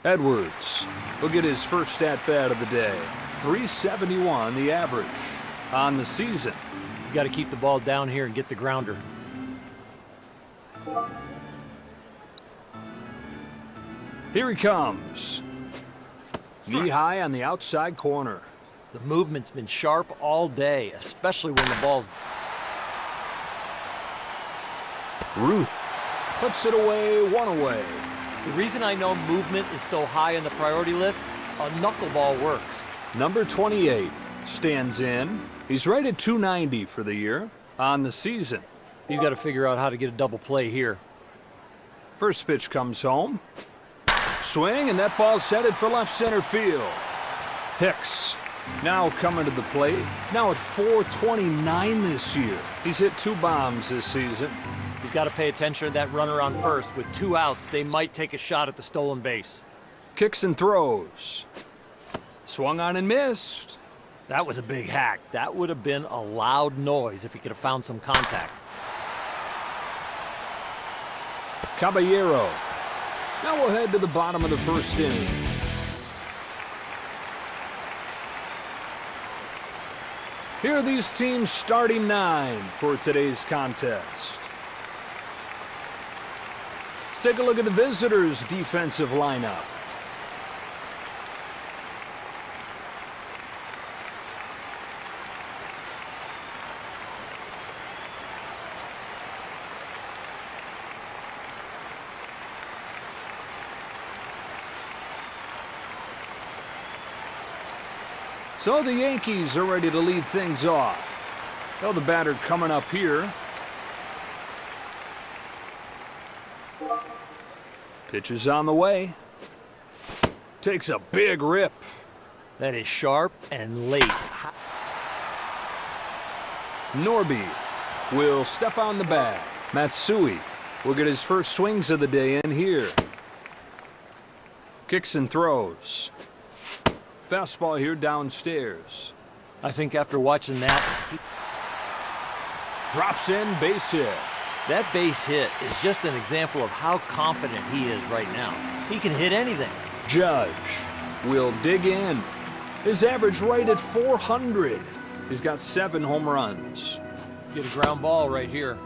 Edwards will get his first at-bat of the day. 371 the average on the season. You got to keep the ball down here and get the grounder. Here he comes. Knee high on the outside corner. The movement's been sharp all day, especially when the ball's... Ruth puts it away, one away. The reason I know movement is so high on the priority list, a knuckleball works. Number 28 stands in. He's right at 290 for the year on the season. He's got to figure out how to get a double play here. First pitch comes home. Swing, and that ball's headed for left center field. Hicks now coming to the plate. Now at 429 this year. He's hit 2 bombs this season. He's got to pay attention to that runner on first. With 2 outs, they might take a shot at the stolen base. Kicks and throws. Swung on and missed. That was a big hack. That would have been a loud noise if he could have found some contact. Caballero. Now we'll head to the bottom of the first inning. Here are these teams starting 9 for today's contest. Let's take a look at the visitors' defensive lineup. So the Yankees are ready to lead things off. Well, the batter coming up here. Pitch is on the way. Takes a big rip. That is sharp and late. Norby will step on the bag. Matsui will get his first swings of the day in here. Kicks and throws. Fastball here downstairs. I think after watching that... Drops in, base hit. That base hit is just an example of how confident he is right now. He can hit anything. Judge will dig in. His average right at 400. He's got 7 home runs. Get a ground ball right here.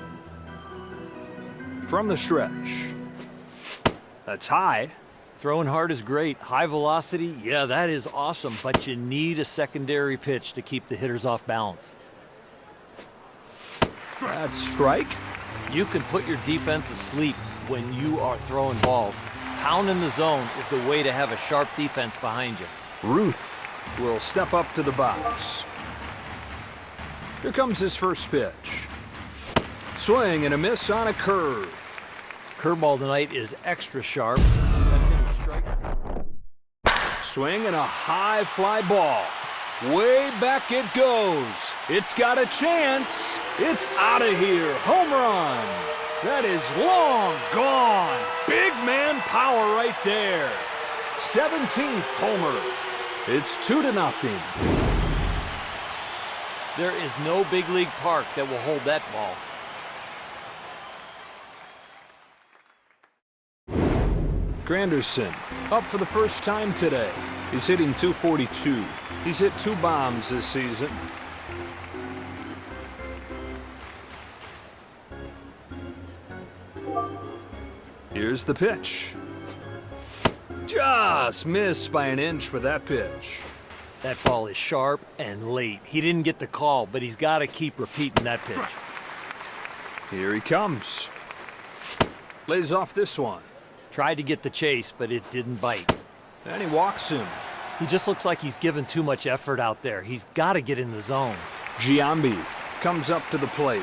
From the stretch. That's high. Throwing hard is great. High velocity, yeah, that is awesome. But you need a secondary pitch to keep the hitters off balance. That's strike. You can put your defense asleep when you are throwing balls. Pounding the zone is the way to have a sharp defense behind you. Ruth will step up to the box. Here comes his first pitch. Swing and a miss on a curve. Curveball tonight is extra sharp. That's in the strike. Swing and a high fly ball. Way back it goes. It's got a chance. It's out of here. Home run. That is long gone. Big man power right there. 17th homer. It's 2-0. There is no big league park that will hold that ball. Granderson up for the first time today. He's hitting .242. He's hit 2 bombs this season. Here's the pitch. Just missed by an inch with that pitch. That ball is sharp and late. He didn't get the call, but he's got to keep repeating that pitch. Here he comes. Lays off this one. Tried to get the chase, but it didn't bite. And he walks him. He just looks like he's given too much effort out there. He's got to get in the zone. Giambi comes up to the plate.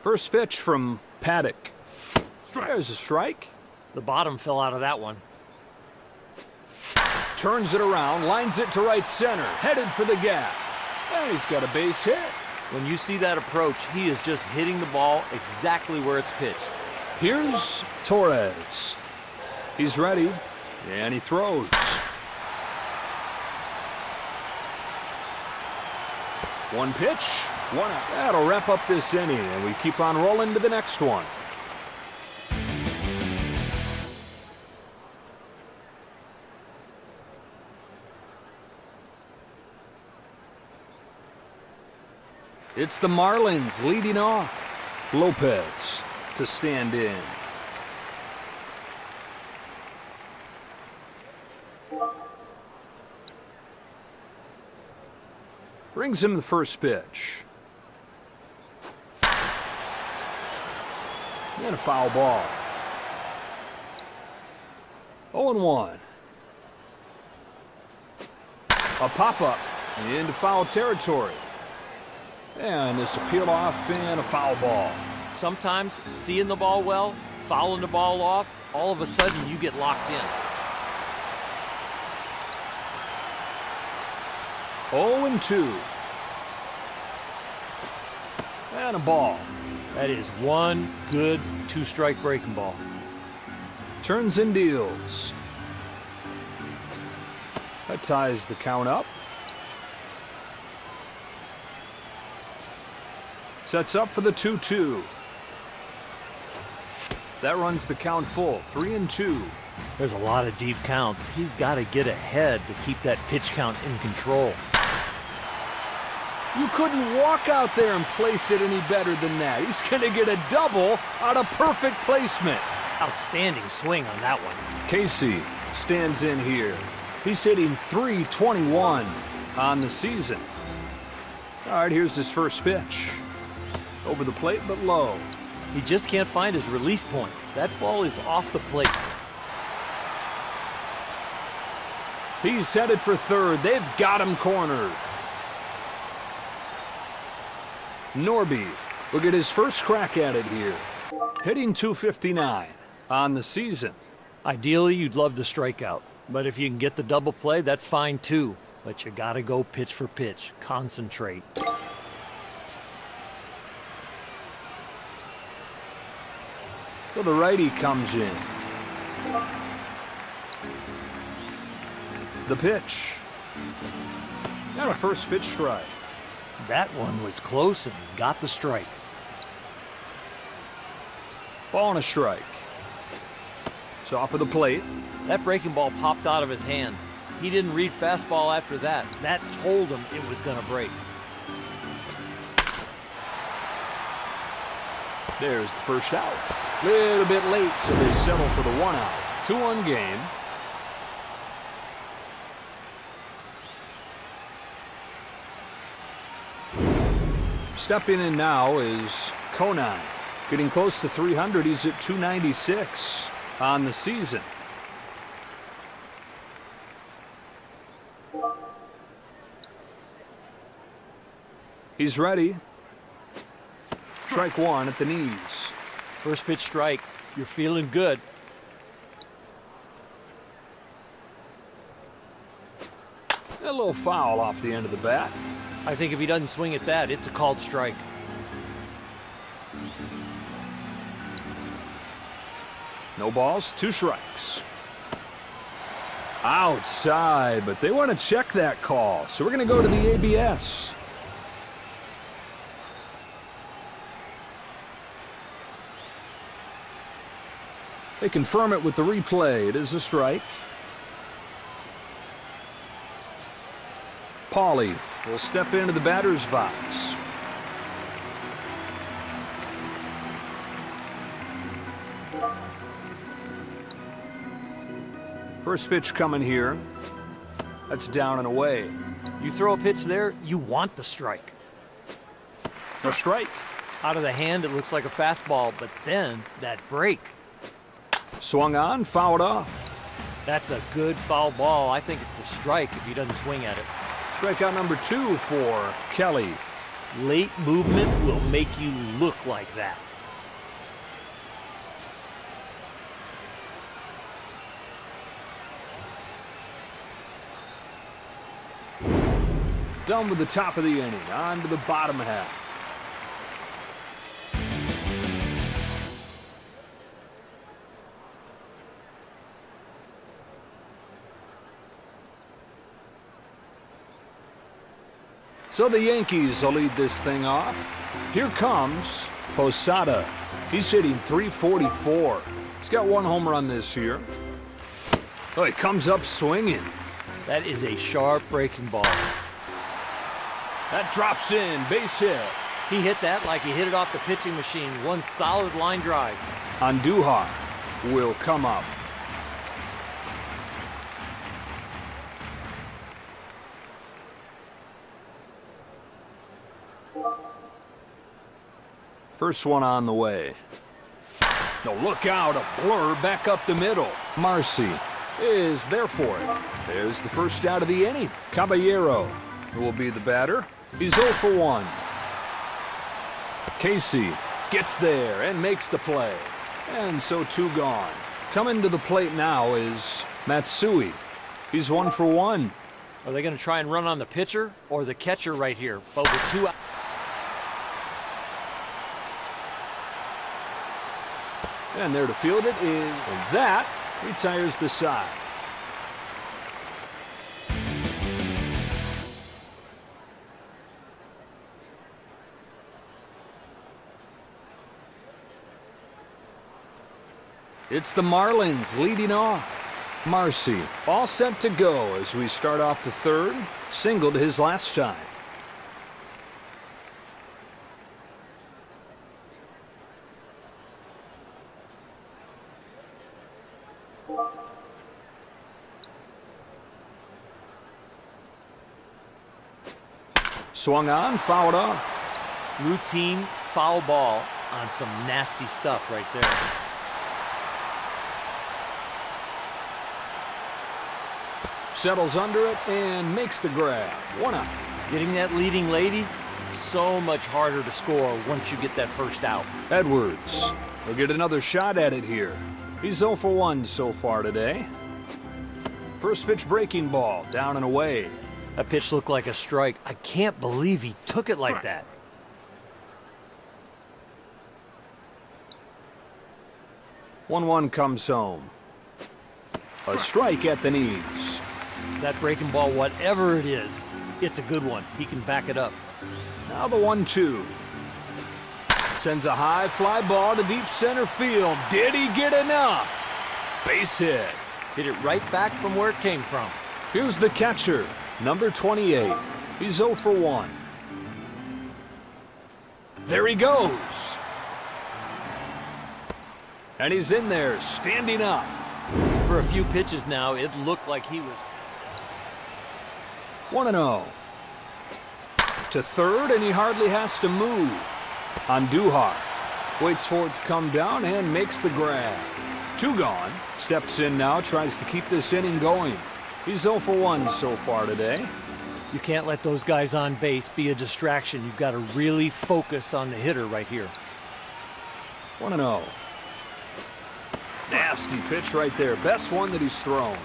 First pitch from Paddock. There's a strike. The bottom fell out of that one. Turns it around, lines it to right center, headed for the gap. And he's got a base hit. When you see that approach, he is just hitting the ball exactly where it's pitched. Here's Torres. He's ready, and he throws. One pitch, one out. That'll wrap up this inning, and we keep on rolling to the next one. It's the Marlins leading off. Lopez to stand in. Brings him the first pitch. And a foul ball. 0-1. A pop-up into foul territory. And this a peel off and a foul ball. Sometimes seeing the ball well, fouling the ball off, all of a sudden you get locked in. 0-2. And a ball. That is one good two-strike breaking ball. Turns and deals. That ties the count up. Sets up for the 2-2. That runs the count full, 3-2. There's a lot of deep counts. He's got to get ahead to keep that pitch count in control. You couldn't walk out there and place it any better than that. He's going to get a double out of perfect placement. Outstanding swing on that one. Casey stands in here. He's hitting .321 on the season. All right, here's his first pitch. Over the plate, but low. He just can't find his release point. That ball is off the plate. He's headed for third. They've got him cornered. Norby will get his first crack at it here. Hitting .259 on the season. Ideally, you'd love to strike out. But if you can get the double play, that's fine too. But you gotta go pitch for pitch. Concentrate. So the righty comes in. The pitch. And a first pitch strike. That one was close and got the strike. Ball and a strike. It's off of the plate. That breaking ball popped out of his hand. He didn't read fastball after that. That told him it was going to break. There's the first out. Little bit late, so they settle for the 1 out. 2-1 game. Stepping in now is Conan. Getting close to 300. He's at 296 on the season. He's ready. Strike one at the knees. First pitch strike. You're feeling good. A little foul off the end of the bat. I think if he doesn't swing at that, it's a called strike. No balls, 2 strikes. Outside, but they want to check that call. So we're going to go to the ABS. They confirm it with the replay. It is a strike. Paulie will step into the batter's box. First pitch coming here. That's down and away. You throw a pitch there, you want the strike. A strike. Out of the hand, it looks like a fastball, but then that break. Swung on, fouled off. That's a good foul ball. I think it's a strike if he doesn't swing at it. Strikeout number 2 for Kelly. Late movement will make you look like that. Done with the top of the inning. On to the bottom half. So the Yankees will lead this thing off. Here comes Posada. He's hitting .344. He's got 1 home run this year. Oh, he comes up swinging. That is a sharp breaking ball. That drops in, base hit. He hit that like he hit it off the pitching machine. One solid line drive. Andujar will come up. First one on the way. No, look out, a blur back up the middle. Marcy is there for it. There's the first out of the inning. Caballero will be the batter. He's 0 for 1. Casey gets there and makes the play. And so 2 gone. Coming to the plate now is Matsui. He's 1 for 1. Are they going to try and run on the pitcher or the catcher right here? But with 2 out. And there to field it is, and that retires the side. It's the Marlins leading off. Marcy all set to go as we start off the third. Singled his last time. Swung on, fouled off. Routine foul ball on some nasty stuff right there. Settles under it and makes the grab. 1 out. Getting that leading lady, so much harder to score once you get that first out. Edwards will get another shot at it here. He's 0 for 1 so far today. First pitch breaking ball, down and away. That pitch looked like a strike. I can't believe he took it like that. One comes home. A strike at the knees. That breaking ball, whatever it is, it's a good one. He can back it up. Now the 1-2. Sends a high fly ball to deep center field. Did he get enough? Base hit. Hit it right back from where it came from. Here's the catcher, number 28. He's 0 for 1. There he goes. And he's in there, standing up. For a few pitches now, it looked like he was 1-0. To third, and he hardly has to move. Andujar waits for it to come down and makes the grab. 2 gone. Steps in now, tries to keep this inning going. He's 0 for 1 so far today. You can't let those guys on base be a distraction. You've got to really focus on the hitter right here. 1-0. Nasty pitch right there. Best one that he's thrown.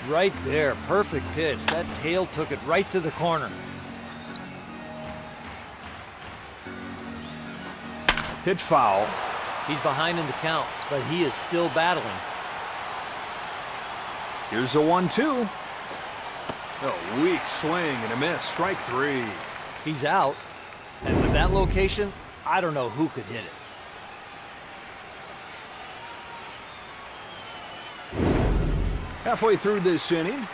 Right there. Perfect pitch. That tail took it right to the corner. Hit foul. He's behind in the count, but he is still battling. Here's a 1-2. A weak swing and a miss. Strike 3. He's out. And with that location, I don't know who could hit it. Halfway through this inning.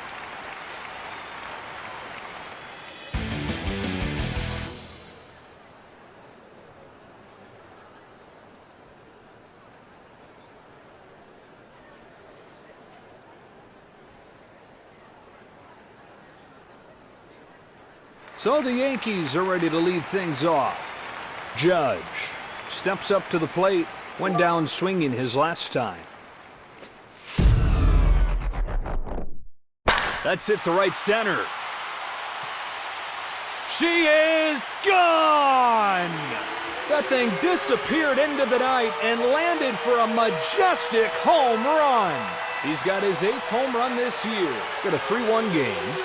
So the Yankees are ready to lead things off. Judge steps up to the plate, went down swinging his last time. That's it to right center. She is gone! That thing disappeared into the night and landed for a majestic home run. He's got his 8th home run this year. Got a 3-1 game.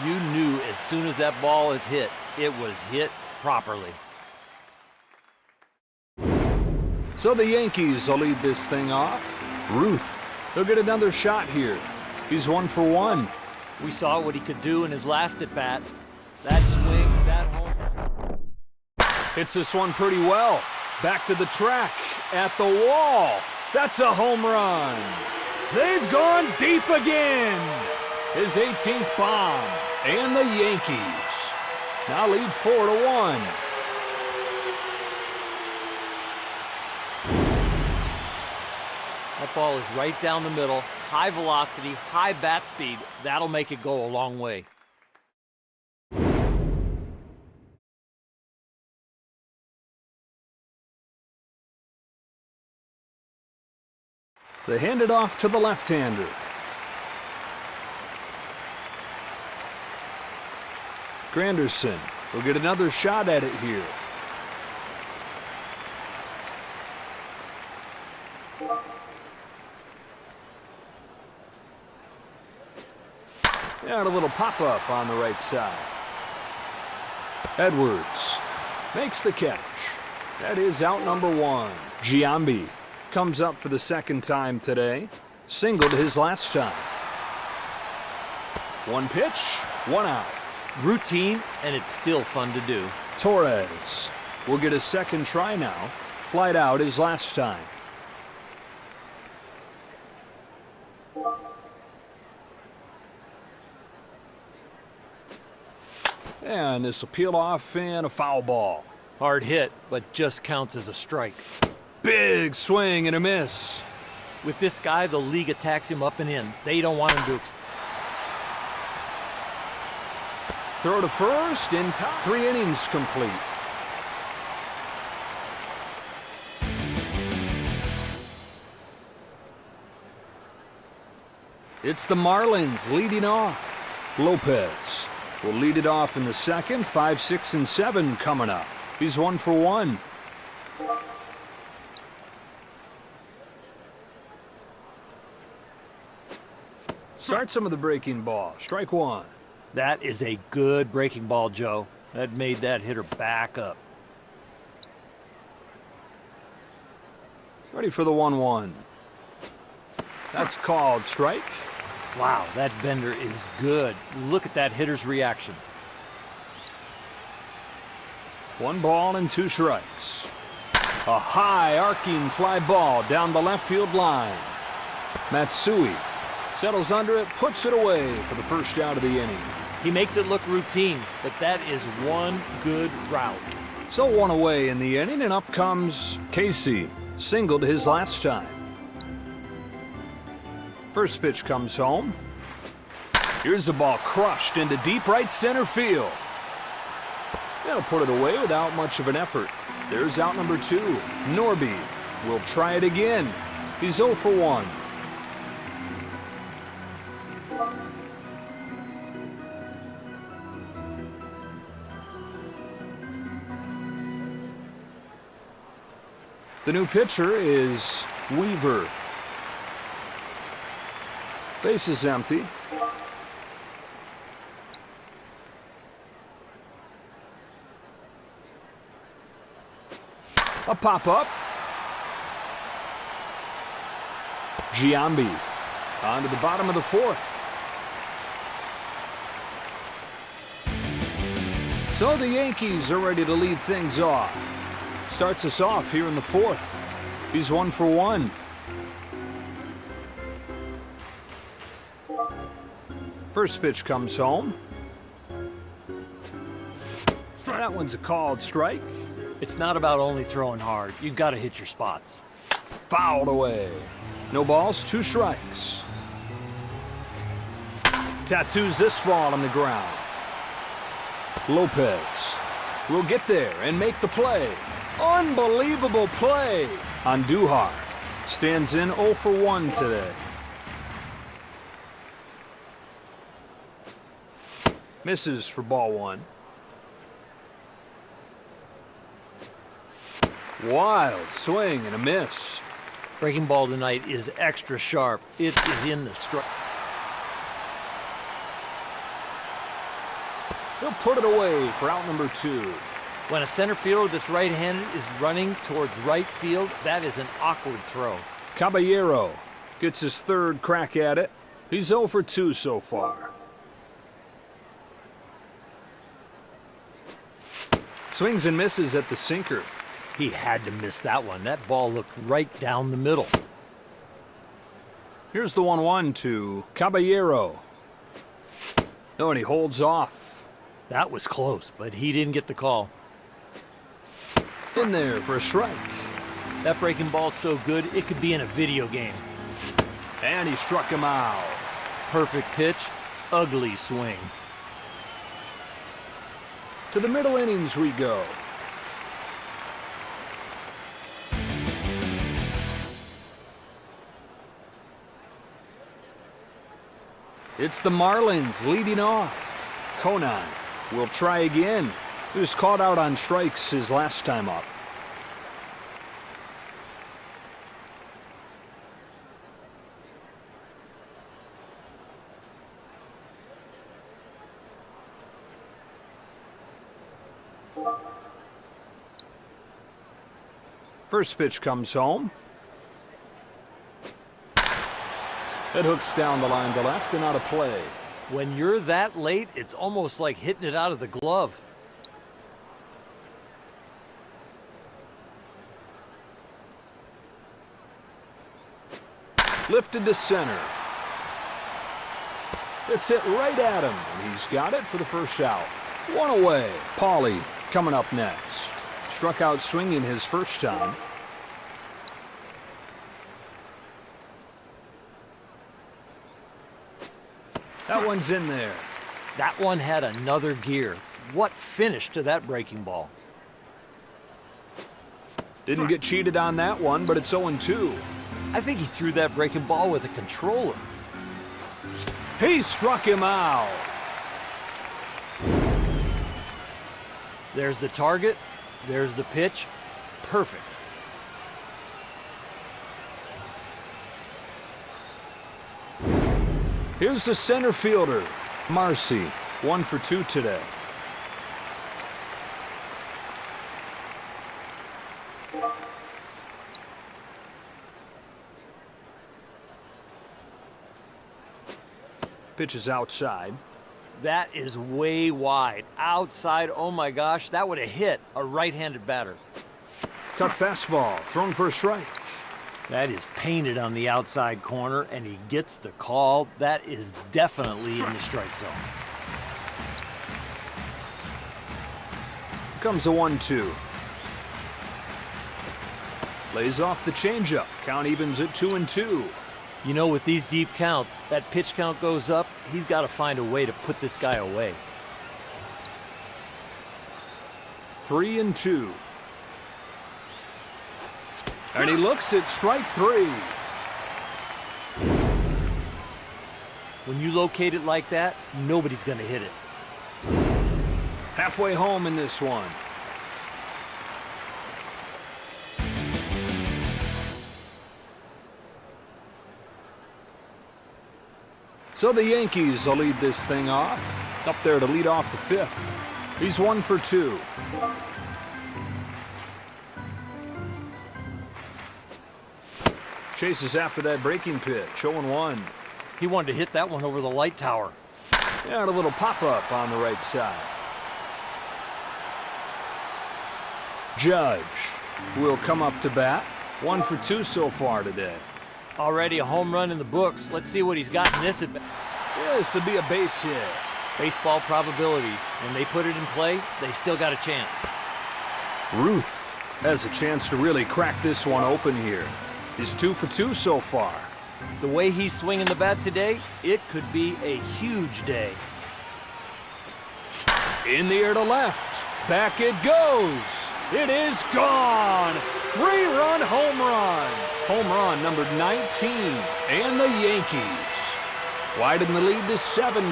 You knew as soon as that ball is hit, it was hit properly. So the Yankees will lead this thing off. Ruth, they'll get another shot here. He's 1 for 1. We saw what he could do in his last at-bat. That swing, that home. Hits this one pretty well. Back to the track, at the wall. That's a home run. They've gone deep again. His 18th bomb. And the Yankees now lead 4-1. That ball is right down the middle. High velocity, high bat speed. That'll make it go a long way. They hand it off to the left-hander. Granderson will get another shot at it here. And a little pop-up on the right side. Edwards makes the catch. That is out number one. Giambi comes up for the second time today. Singled his last time. One pitch, one out. Routine, and it's still fun to do. Torres will get a second try now. Flied out his last time. And this will peel off and a foul ball. Hard hit, but just counts as a strike. Big swing and a miss. With this guy, the league attacks him up and in. They don't want him to throw to first in time. 3 innings complete. It's the Marlins leading off. Lopez will lead it off in the second. 5, 6, and 7 coming up. He's 1 for 1. Start some of the breaking ball. Strike one. That is a good breaking ball, Joe. That made that hitter back up. Ready for the 1-1. That's called strike. Wow, that bender is good. Look at that hitter's reaction. 1 ball and 2 strikes. A high arcing fly ball down the left field line. Matsui settles under it, puts it away for the first out of the inning. He makes it look routine, but that is one good route. So 1 away in the inning, and up comes Casey. Singled his last time. First pitch comes home. Here's the ball crushed into deep right center field. They'll put it away without much of an effort. There's out number 2. Norby will try it again. He's 0 for 1. The new pitcher is Weaver. Base is empty. A pop-up. Giambi on to the bottom of the 4th. So the Yankees are ready to lead things off. Starts us off here in the 4th. He's 1 for 1. First pitch comes home. That one's a called strike. It's not about only throwing hard. You've got to hit your spots. Fouled away. No balls, 2 strikes. Tattoos this ball on the ground. Lopez will get there and make the play. Unbelievable play on Duhar. Stands in 0 for 1 today. Misses for ball 1. Wild swing and a miss. Breaking ball tonight is extra sharp. It is in the strike. He'll put it away for out number 2. When a center fielder that's right-handed is running towards right field, that is an awkward throw. Caballero gets his 3rd crack at it. He's 0 for 2 so far. Swings and misses at the sinker. He had to miss that one. That ball looked right down the middle. Here's the 1-1 to Caballero. Oh, and he holds off. That was close, but he didn't get the call. In there for a strike. That breaking ball's so good, it could be in a video game. And he struck him out. Perfect pitch, ugly swing. To the middle innings we go. It's the Marlins leading off. Conan will try again. He was caught out on strikes his last time up. First pitch comes home. It hooks down the line to left and out of play. When you're that late, it's almost like hitting it out of the glove. Lifted to center. It's hit right at him, and he's got it for the first out. One away. Paulie coming up next. Struck out swinging his first time. That one's in there. That one had another gear. What finish to that breaking ball. Didn't get cheated on that one, but it's 0-2. I think he threw that breaking ball with a controller. He struck him out. There's the target. There's the pitch. Perfect. Here's the center fielder, Marcy. 1 for 2 today. Pitch is outside. That is way wide. Outside, oh my gosh, that would have hit a right-handed batter. Cut fastball, thrown for a strike. That is painted on the outside corner, and he gets the call. That is definitely in the strike zone. Comes a 1-2. Lays off the changeup. Count evens at 2-2. You know, with these deep counts, that pitch count goes up. He's got to find a way to put this guy away. 3-2. And he looks at strike 3. When you locate it like that, nobody's going to hit it. Halfway home in this one. So the Yankees will lead this thing off. Up there to lead off the 5th. He's 1 for 2. Chases after that breaking pitch, 0-1. He wanted to hit that one over the light tower. And a little pop-up on the right side. Judge will come up to bat. 1 for 2 so far today. Already a home run in the books. Let's see what he's got in this at bat. Yeah, this will be a base hit. Baseball probabilities. When they put it in play, they still got a chance. Ruth has a chance to really crack this one open here. He's 2 for 2 so far. The way he's swinging the bat today, it could be a huge day. In the air to left. Back it goes. It is gone. 3-run home run. Home run number 19. And the Yankees widen the lead to 7-1.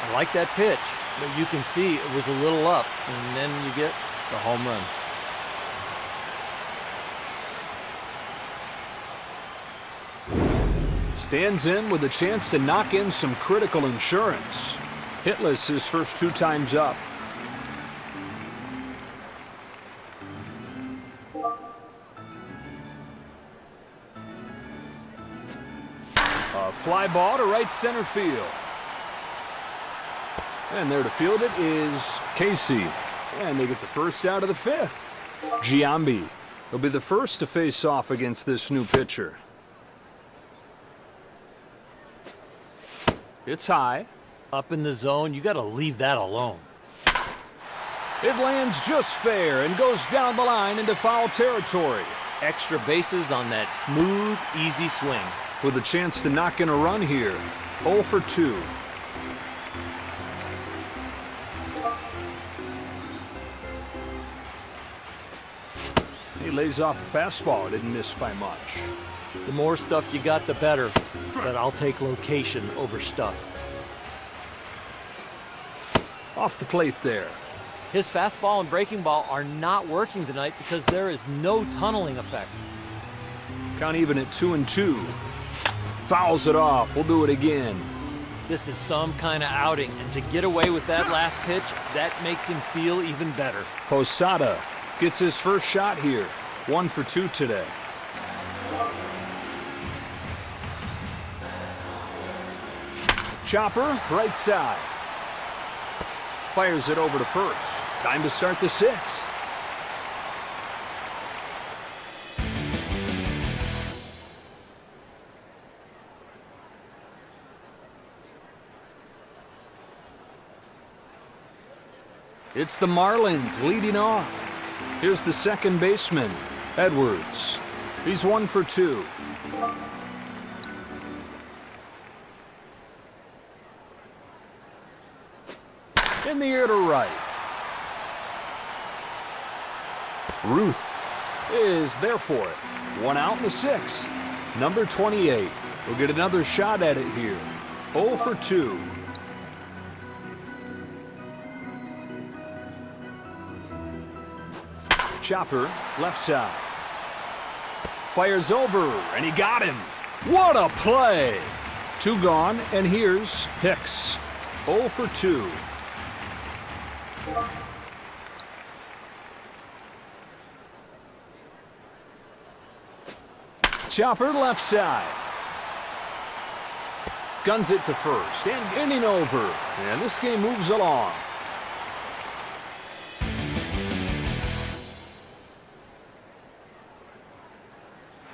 I like that pitch, but you can see it was a little up, and then you get the home run. Stands in with a chance to knock in some critical insurance. Hitless his first 2 times up. A fly ball to right center field. And there to field it is Casey. And they get the first out of the fifth. Giambi will be the first to face off against this new pitcher. It's high. Up in the zone, you got to leave that alone. It lands just fair and goes down the line into foul territory. Extra bases on that smooth, easy swing. With a chance to knock in a run here. 0 for 2. He lays off a fastball. Didn't miss by much. The more stuff you got, the better. But I'll take location over stuff. Off the plate there. His fastball and breaking ball are not working tonight because there is no tunneling effect. Count even at 2-2. Fouls it off. We'll do it again. This is some kind of outing, and to get away with that last pitch, that makes him feel even better. Posada gets his first shot here. 1 for 2 today. Chopper, right side. Fires it over to first. Time to start the sixth. It's the Marlins leading off. Here's the second baseman, Edwards. He's 1 for 2. In the air to right. Ruth is there for it. 1 out in the sixth. Number 28 will get another shot at it here. 0 for 2. Chopper, left side. Fires over, and he got him. What a play! 2 gone, and here's Hicks. 0 for 2. Chopper, left side. Guns it to first, and inning over. And this game moves along.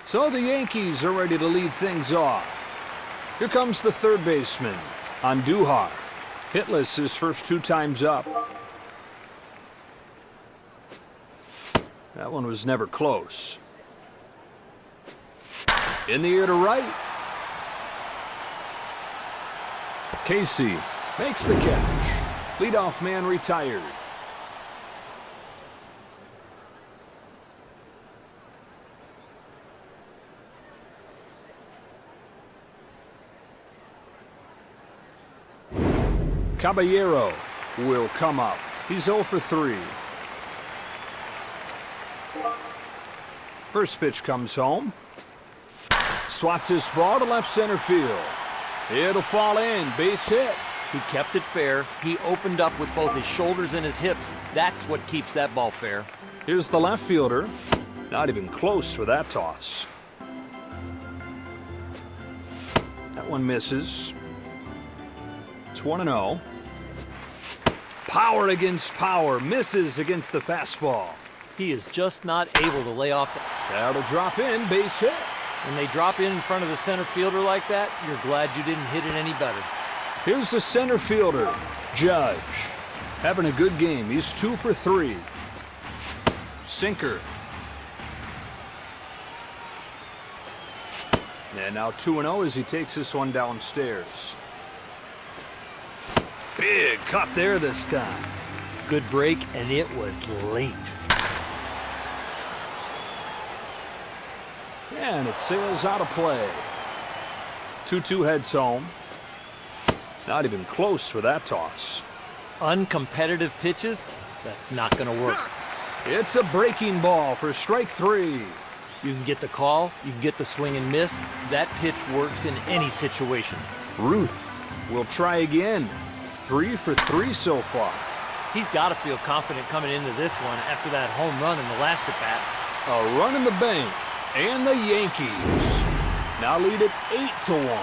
So the Yankees are ready to lead things off. Here comes the third baseman, Andujar. Hitless his first 2 times up. That one was never close. In the air to right. Casey makes the catch. Leadoff man retired. Caballero will come up. He's 0 for 3. First pitch comes home. Swats this ball to left center field. It'll fall in. Base hit. He kept it fair. He opened up with both his shoulders and his hips. That's what keeps that ball fair. Here's the left fielder. Not even close with that toss. That one misses. It's 1-0. Power against power. Misses against the fastball. He is just not able to lay off the... That'll drop in. Base hit. When they drop in front of the center fielder like that, you're glad you didn't hit it any better. Here's the center fielder, Judge. Having a good game. He's 2 for 3. Sinker. And now 2-0 as he takes this one downstairs. Big cut there this time. Good break, and it was late. And it sails out of play. 2-2 heads home. Not even close with that toss. Uncompetitive pitches, that's not going to work. It's a breaking ball for strike 3. You can get the call, you can get the swing and miss. That pitch works in any situation. Ruth will try again. 3 for 3 so far. He's got to feel confident coming into this one after that home run in the last at-bat. A run in the bank, and the Yankees now lead it 8-1.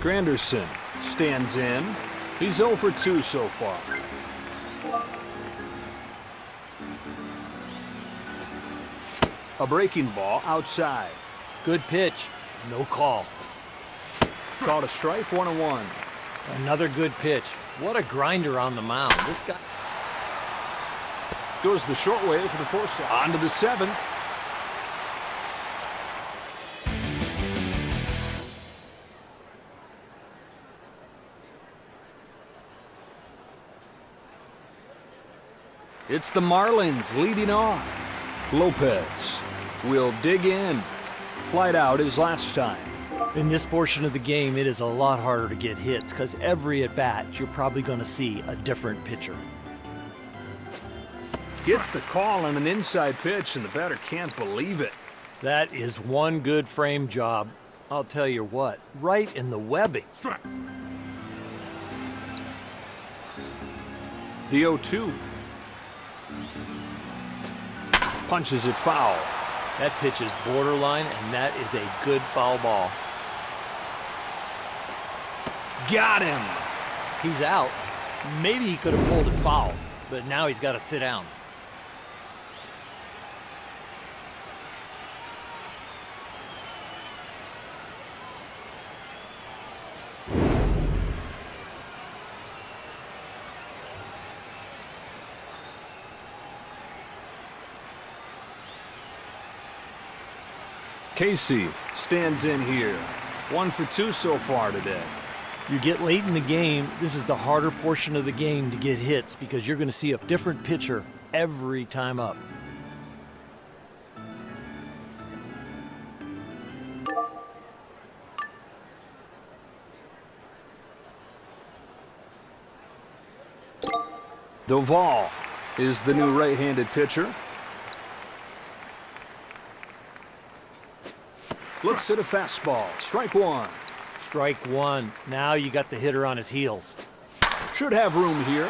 Granderson stands in. He's 0 for 2 so far. A breaking ball outside. Good pitch. No call. Called a strike, 1-1. Another good pitch. What a grinder on the mound. This guy goes the short way for the fourth. On to the 7th. It's the Marlins leading off. Lopez will dig in. Flied out his last time. In this portion of the game, it is a lot harder to get hits because every at-bat, you're probably going to see a different pitcher. Gets the call on an inside pitch, and the batter can't believe it. That is one good frame job. I'll tell you what, right in the webbing. Strike. The 0-2. Punches it foul. That pitch is borderline, and that is a good foul ball. Got him. He's out. Maybe he could have pulled it foul, but now he's got to sit down. Casey stands in here. 1 for 2 so far today. You get late in the game, this is the harder portion of the game to get hits because you're going to see a different pitcher every time up. Doval is the new right-handed pitcher. Looks at a fastball. Strike 1. Strike 1. Now you got the hitter on his heels. Should have room here.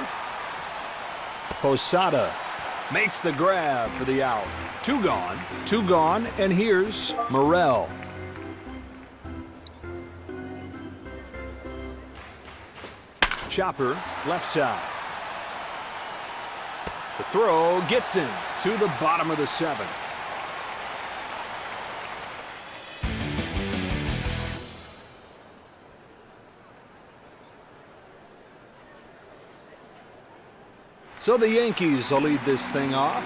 Posada makes the grab for the out. 2 gone. 2 gone, and here's Morel. Chopper, left side. The throw gets him to the bottom of the 7th. So the Yankees will lead this thing off.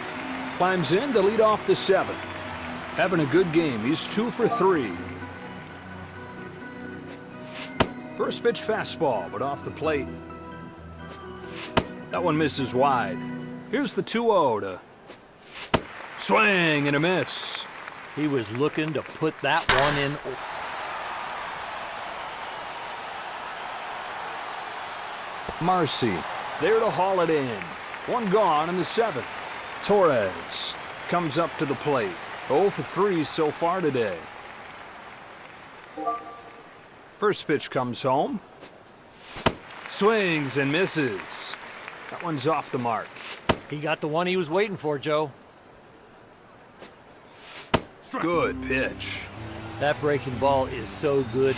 Climbs in to lead off the 7th. Having a good game. He's 2 for 3. First pitch fastball, but off the plate. That one misses wide. Here's the 2-0 to swing and a miss. He was looking to put that one in. Marcy there to haul it in. 1 gone in the 7th. Torres comes up to the plate. 0 for 3 so far today. First pitch comes home. Swings and misses. That one's off the mark. He got the one he was waiting for, Joe. Good pitch. That breaking ball is so good.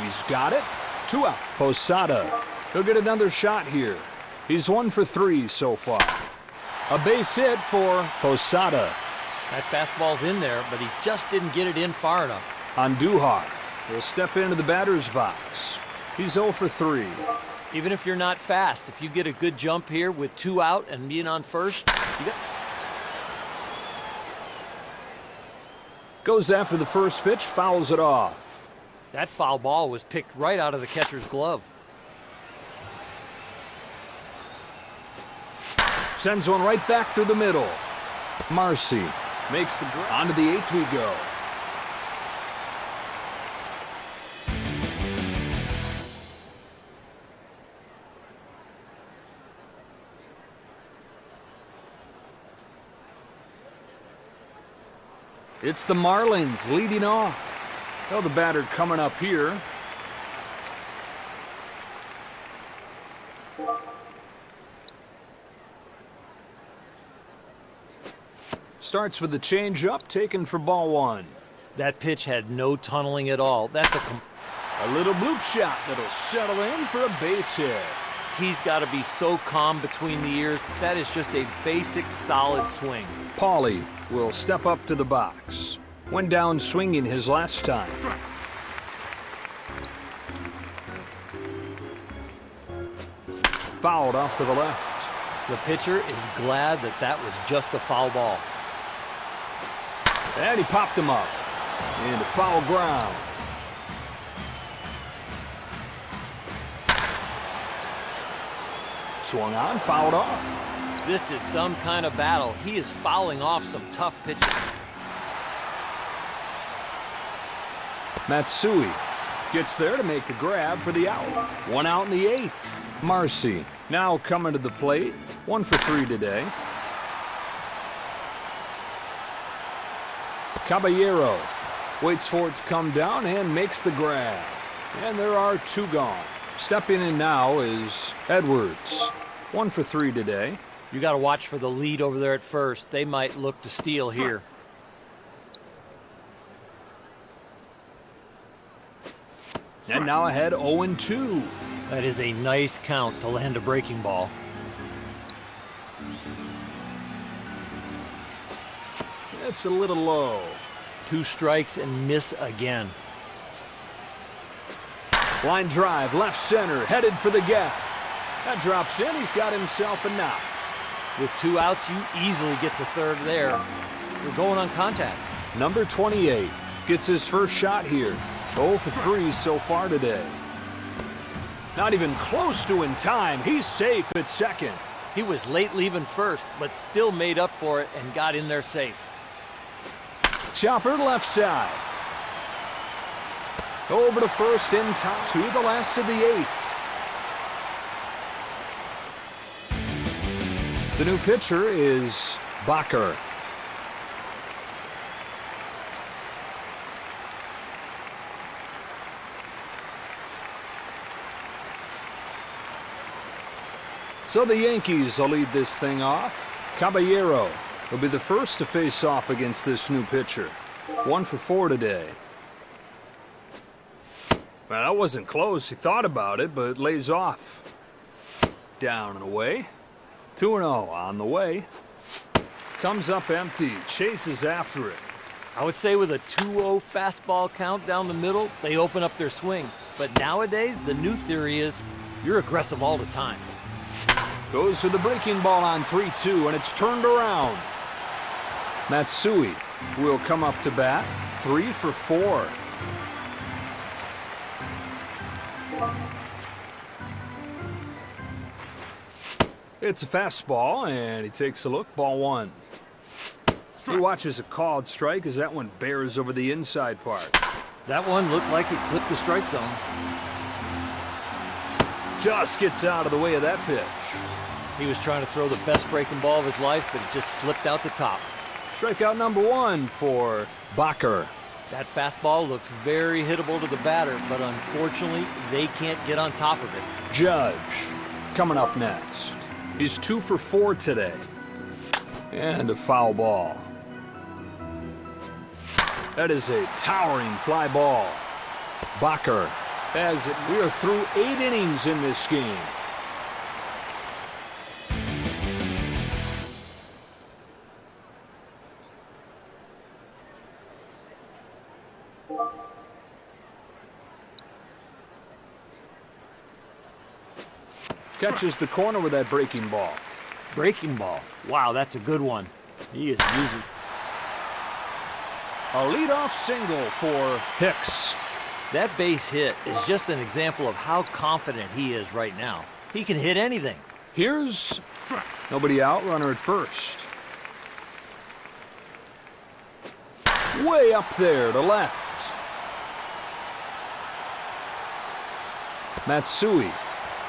He's got it. 2 out. Posada. He'll get another shot here. He's 1 for 3 so far. A base hit for Posada. That fastball's in there, but he just didn't get it in far enough. Andujar will step into the batter's box. He's 0 for 3. Even if you're not fast, if you get a good jump here with 2 out and being on first, you got... Goes after the first pitch, fouls it off. That foul ball was picked right out of the catcher's glove. Sends one right back to the middle. Marcy makes the grab. On to the 8th we go. It's the Marlins leading off. Well, the batter coming up here. Starts with the changeup, taken for ball one. That pitch had no tunneling at all. That's a little bloop shot that'll settle in for a base hit. He's got to be so calm between the ears. That is just a basic, solid swing. Paulie will step up to the box. Went down swinging his last time. Fouled off to the left. The pitcher is glad that that was just a foul ball. And he popped him up into foul ground. Swung on, fouled off. This is some kind of battle. He is fouling off some tough pitches. Matsui gets there to make the grab for the out. 1 out in the 8th. Marcy now coming to the plate. 1 for 3 today. Caballero waits for it to come down and makes the grab. And there are 2 gone. Stepping in now is Edwards. 1 for 3 today. You got to watch for the lead over there at first. They might look to steal here. And now ahead 0-2. That is a nice count to land a breaking ball. It's a little low. 2 strikes and miss again. Line drive, left center, headed for the gap. That drops in, he's got himself a knock. With 2 outs, you easily get to third there. You're going on contact. Number 28 gets his first shot here. 0 for 3 so far today. Not even close to in time. He's safe at second. He was late leaving first, but still made up for it and got in there safe. Chopper left side. Over to first in time to the last of the 8th. The new pitcher is Bacher. So the Yankees will lead this thing off. Caballero will be the first to face off against this new pitcher. 1 for 4 today. Well, that wasn't close. He thought about it, but lays off. Down and away. 2-0 on the way. Comes up empty. Chases after it. I would say with a 2-0 fastball count down the middle, they open up their swing. But nowadays, the new theory is you're aggressive all the time. Goes for the breaking ball on 3-2, and it's turned around. Matsui will come up to bat. 3 for 4. It's a fastball, and he takes a look. Ball 1. He watches a called strike as that one bears over the inside part. That one looked like it clipped the strike zone. Just gets out of the way of that pitch. He was trying to throw the best breaking ball of his life, but it just slipped out the top. Strikeout number 1 for Bacher. That fastball looks very hittable to the batter, but unfortunately, they can't get on top of it. Judge coming up next. He's 2 for 4 today. And a foul ball. That is a towering fly ball. Bacher, as we are through 8 innings in this game. Catches the corner with that breaking ball. Breaking ball. Wow, that's a good one. He is using. A leadoff single for Hicks. That base hit is just an example of how confident he is right now. He can hit anything. Here's nobody out, runner at first. Way up there to left. Matsui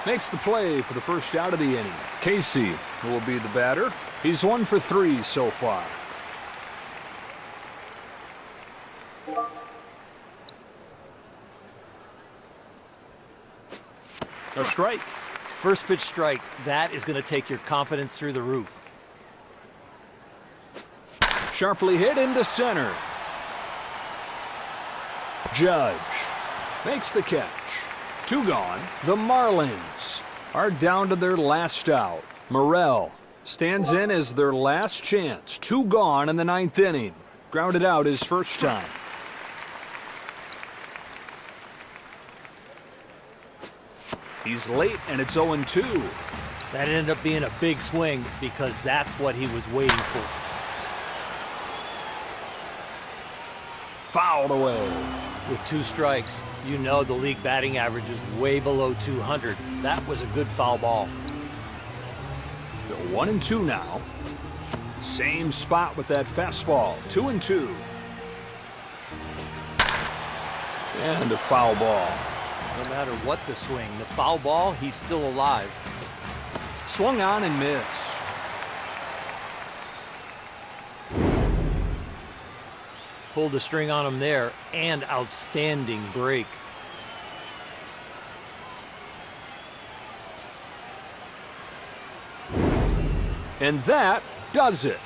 makes the play for the first out of the inning. Casey will be the batter. He's 1 for 3 so far. A strike. First pitch strike. That is going to take your confidence through the roof. Sharply hit into center. Judge makes the catch. 2 gone. The Marlins are down to their last out. Morel stands in as their last chance. 2 gone in the 9th inning. Grounded out his first time. He's late, and it's 0-2. That ended up being a big swing because that's what he was waiting for. Fouled away. With 2 strikes, you know the league batting average is way below 200. That was a good foul ball. They're 1-2 now. Same spot with that fastball. 2-2. And a foul ball. No matter what the swing, the foul ball, he's still alive. Swung on and missed. Pulled the string on him there, and outstanding break. And that does it.